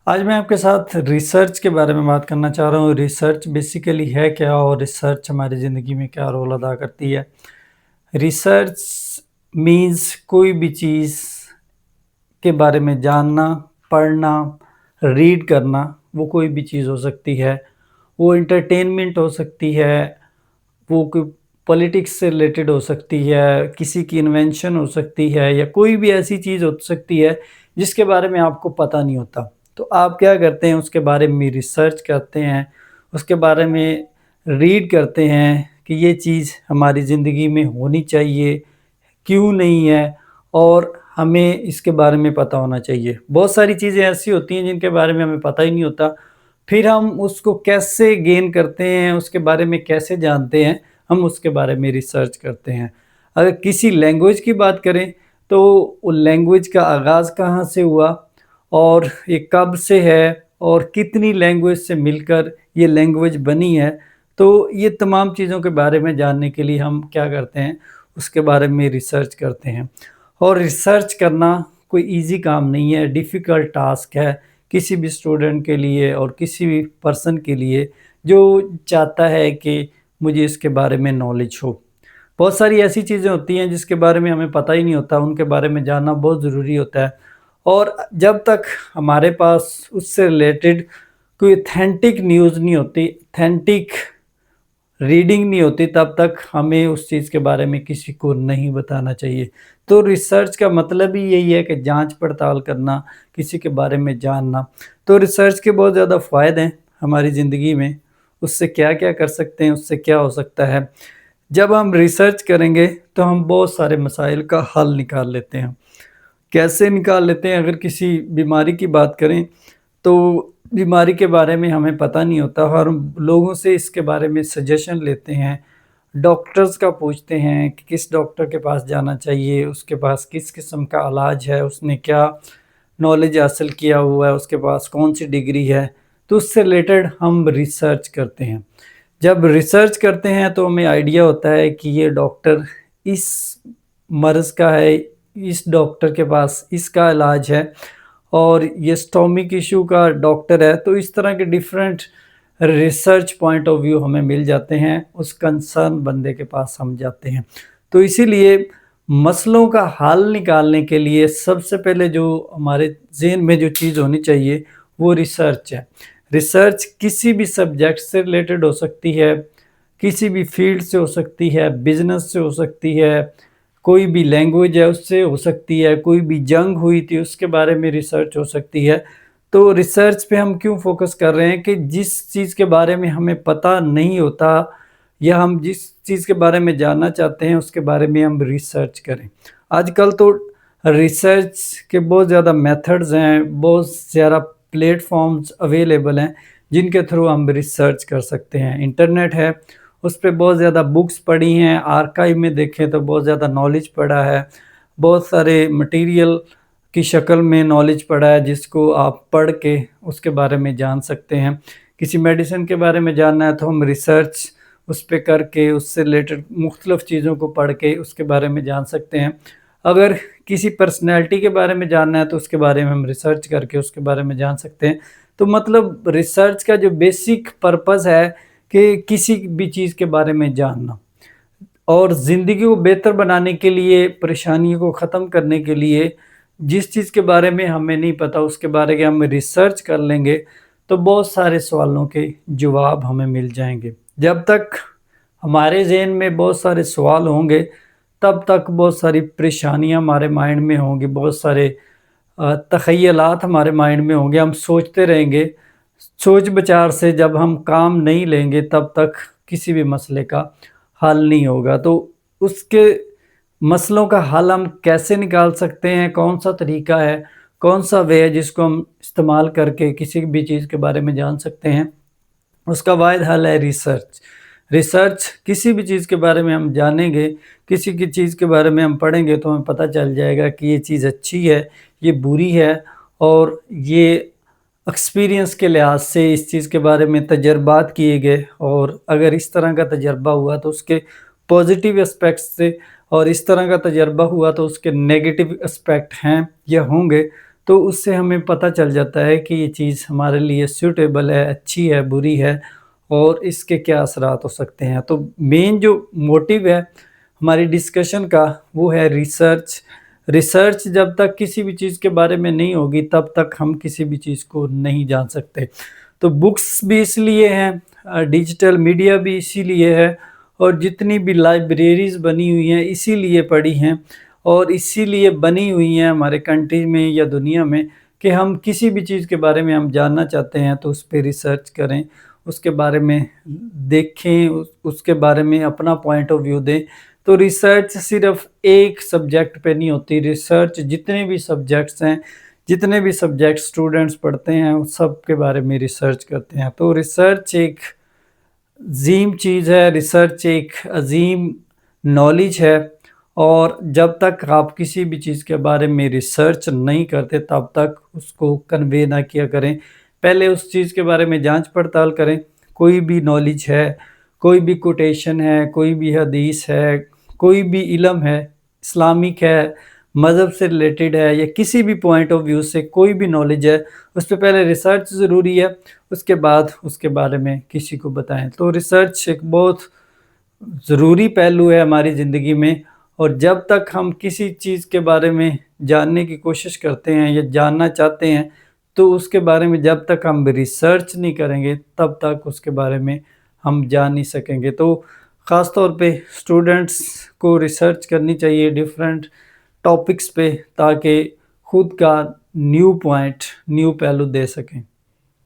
आज मैं आपके साथ रिसर्च के बारे में बात करना चाह रहा हूँ। रिसर्च बेसिकली है क्या और रिसर्च हमारी ज़िंदगी में क्या रोल अदा करती है। रिसर्च मीन्स कोई भी चीज़ के बारे में जानना, पढ़ना, रीड करना, वो कोई भी चीज़ हो सकती है। वो एंटरटेनमेंट हो सकती है, वो कोई पॉलिटिक्स से रिलेटेड हो सकती है, किसी की इन्वेंशन हो सकती है या कोई भी ऐसी चीज़ हो सकती है जिसके बारे में आपको पता नहीं होता। तो आप क्या करते हैं, उसके बारे में रिसर्च करते हैं, उसके बारे में रीड करते हैं कि ये चीज़ हमारी ज़िंदगी में होनी चाहिए, क्यों नहीं है और हमें इसके बारे में पता होना चाहिए। बहुत सारी चीज़ें ऐसी होती हैं जिनके बारे में हमें पता ही नहीं होता, फिर हम उसको कैसे गेन करते हैं, उसके बारे में कैसे जानते हैं, हम उसके बारे में रिसर्च करते हैं। अगर किसी लैंग्वेज की बात करें तो वो लैंग्वेज का आगाज़ कहाँ से हुआ और ये कब से है और कितनी लैंग्वेज से मिलकर ये लैंग्वेज बनी है, तो ये तमाम चीज़ों के बारे में जानने के लिए हम क्या करते हैं, उसके बारे में रिसर्च करते हैं। और रिसर्च करना कोई ईज़ी काम नहीं है, डिफ़िकल्ट टास्क है किसी भी स्टूडेंट के लिए और किसी भी पर्सन के लिए जो चाहता है कि मुझे इसके बारे में नॉलेज हो। बहुत सारी ऐसी चीज़ें होती हैं जिसके बारे में हमें पता ही नहीं होता, उनके बारे में जानना बहुत ज़रूरी होता है। और जब तक हमारे पास उससे रिलेटेड कोई ऑथेंटिक न्यूज़ नहीं होती, ऑथेंटिक रीडिंग नहीं होती, तब तक हमें उस चीज़ के बारे में किसी को नहीं बताना चाहिए। तो रिसर्च का मतलब ही यही है कि जाँच-पड़ताल करना, किसी के बारे में जानना। तो रिसर्च के बहुत ज़्यादा फ़ायदे हैं हमारी ज़िंदगी में, उससे क्या-क्या कर सकते हैं, उससे क्या हो सकता है। जब हम रिसर्च करेंगे तो हम बहुत सारे मसाइल का हल निकाल लेते हैं। कैसे निकाल लेते हैं, अगर किसी बीमारी की बात करें तो बीमारी के बारे में हमें पता नहीं होता और हम लोगों से इसके बारे में सजेशन लेते हैं। डॉक्टर्स का पूछते हैं कि किस डॉक्टर के पास जाना चाहिए, उसके पास किस किस्म का इलाज है, उसने क्या नॉलेज हासिल किया हुआ है, उसके पास कौन-सी डिग्री है। तो उससे रिलेटेड हम रिसर्च करते हैं। जब रिसर्च करते हैं तो हमें आइडिया होता है कि ये डॉक्टर इस मर्ज़ का है, इस डॉक्टर के पास इसका इलाज है और ये स्टोमक इश्यू का डॉक्टर है। तो इस तरह के different research point of view हमें मिल जाते हैं, उस कंसर्न बंदे के पास हम जाते हैं। तो इसीलिए मसलों का हल निकालने के लिए सबसे पहले जो हमारे ज़हन में जो चीज़ होनी चाहिए वो रिसर्च है। रिसर्च किसी भी सब्जेक्ट से रिलेटेड हो सकती है, किसी भी फील्ड से हो सकती है, बिज़नेस से हो सकती है, कोई भी लैंग्वेज है उससे हो सकती है, कोई भी जंग हुई थी उसके बारे में रिसर्च हो सकती है। तो रिसर्च पे हम क्यों फ़ोकस कर रहे हैं कि जिस चीज़ के बारे में हमें पता नहीं होता या हम जिस चीज़ के बारे में जानना चाहते हैं उसके बारे में हम रिसर्च करें। आजकल तो रिसर्च के बहुत ज़्यादा मेथड्स हैं, बहुत ज़्यादा प्लेटफ़ॉर्म्स अवेलेबल हैं, जिनके थ्रू हम रिसर्च कर सकते हैं। इंटरनेट है, उस पे बहुत ज़्यादा बुक्स पढ़ी हैं, आर्काइव में देखें तो बहुत ज़्यादा नॉलेज पड़ा है, बहुत सारे मटीरियल की शक्ल में नॉलेज पड़ा है जिसको आप पढ़ के उसके बारे में जान सकते हैं। किसी मेडिसिन के बारे में जानना है तो हम रिसर्च उस पे करके उससे रिलेटेड मुख्तलिफ़ चीज़ों को पढ़ के उसके बारे में जान सकते हैं। अगर किसी पर्सनैलिटी के बारे में जानना है तो उसके बारे में हम रिसर्च करके उसके बारे में जान सकते हैं। तो मतलब रिसर्च का जो बेसिक पर्पज़ है कि किसी भी चीज़ के बारे में जानना और ज़िंदगी को बेहतर बनाने के लिए, परेशानियों को ख़त्म करने के लिए, जिस चीज़ के बारे में हमें नहीं पता उसके बारे में हम रिसर्च कर लेंगे, तो बहुत सारे सवालों के जवाब हमें मिल जाएँगे। जब तक हमारे ज़हन में बहुत सारे सवाल होंगे, तब तक बहुत सारी परेशानियाँ हमारे माइंड में होंगी, बहुत सारे तख़य्युलात हमारे माइंड में होंगे, हम सोचते रहेंगे। सोच-विचार से जब हम काम नहीं लेंगे तब तक किसी भी मसले का हल नहीं होगा। तो उसके मसलों का हल हम कैसे निकाल सकते हैं, कौन-सा तरीका है, कौन-सा वे है जिसको हम इस्तेमाल करके किसी भी चीज़ के बारे में जान सकते हैं, उसका वाहिद हल है रिसर्च। रिसर्च किसी भी चीज़ के बारे में हम जानेंगे, किसी की चीज़ के बारे में हम पढ़ेंगे तो हमें पता चल जाएगा कि ये चीज़ अच्छी है, ये बुरी है और ये एक्सपीरियंस के लिहाज से इस चीज़ के बारे में तजर्बात किए गए और अगर इस तरह का तजर्बा हुआ तो उसके पॉजिटिव एस्पेक्ट्स से और इस तरह का तजर्बा हुआ तो उसके नेगेटिव एस्पेक्ट हैं या होंगे। تو اس سے ہمیں پتہ چل جاتا ہے کہ یہ چیز ہمارے لیے سیوٹیبل ہے، اچھی ہے، بری ہے، اور اس کے کیا اثرات ہو سکتے ہیں۔ تو مین جو موٹیو ہے ہماری ڈسکشن کا وہ ہے ریسرچ۔ ریسرچ جب تک کسی بھی چیز کے بارے میں نہیں ہوگی تب تک ہم کسی بھی چیز کو نہیں جان سکتے۔ تو بکس بھی اس لیے ہیں، ڈیجیٹل میڈیا بھی اسی لیے ہے، اور جتنی بھی لائبریریز بنی ہوئی ہیں اسی لیے پڑھی ہیں، اور اسی لیے بنی ہوئی ہیں ہمارے کنٹری میں یا دنیا میں، کہ ہم کسی بھی چیز کے بارے میں ہم جاننا چاہتے ہیں تو اس پہ ریسرچ کریں، اس کے بارے میں دیکھیں، اس کے بارے میں اپنا پوائنٹ آف ویو دیں۔ تو ریسرچ صرف ایک سبجیکٹ پہ نہیں ہوتی، ریسرچ جتنے بھی سبجیکٹس ہیں، جتنے بھی سبجیکٹ اسٹوڈنٹس پڑھتے ہیں ان سب کے بارے میں ریسرچ کرتے ہیں۔ تو ریسرچ ایک عظیم چیز ہے، ریسرچ ایک عظیم نالج ہے، اور جب تک آپ کسی بھی چیز کے بارے میں ریسرچ نہیں کرتے تب تک اس کو کنوے نہ کیا کریں۔ پہلے اس چیز کے بارے میں جانچ پڑتال کریں۔ کوئی بھی نالج ہے، کوئی بھی کوٹیشن ہے، کوئی بھی حدیث ہے، کوئی بھی علم ہے، اسلامک ہے، مذہب سے ریلیٹڈ ہے، یا کسی بھی پوائنٹ آف ویو سے کوئی بھی نالج ہے، اس پہ پہلے ریسرچ ضروری ہے، اس کے بعد اس کے بارے میں کسی کو بتائیں۔ تو ریسرچ ایک بہت ضروری پہلو ہے ہماری زندگی میں، اور جب تک ہم کسی چیز کے بارے میں جاننے کی کوشش کرتے ہیں یا جاننا چاہتے ہیں تو اس کے بارے میں جب تک ہم ریسرچ نہیں کریں گے تب تک اس کے بارے میں ہم جان نہیں سکیں گے۔ تو خاص طور پہ اسٹوڈنٹس کو ریسرچ کرنی چاہیے ڈیفرنٹ ٹاپکس پہ، تاکہ خود کا نیو پوائنٹ، نیو پہلو دے سکیں۔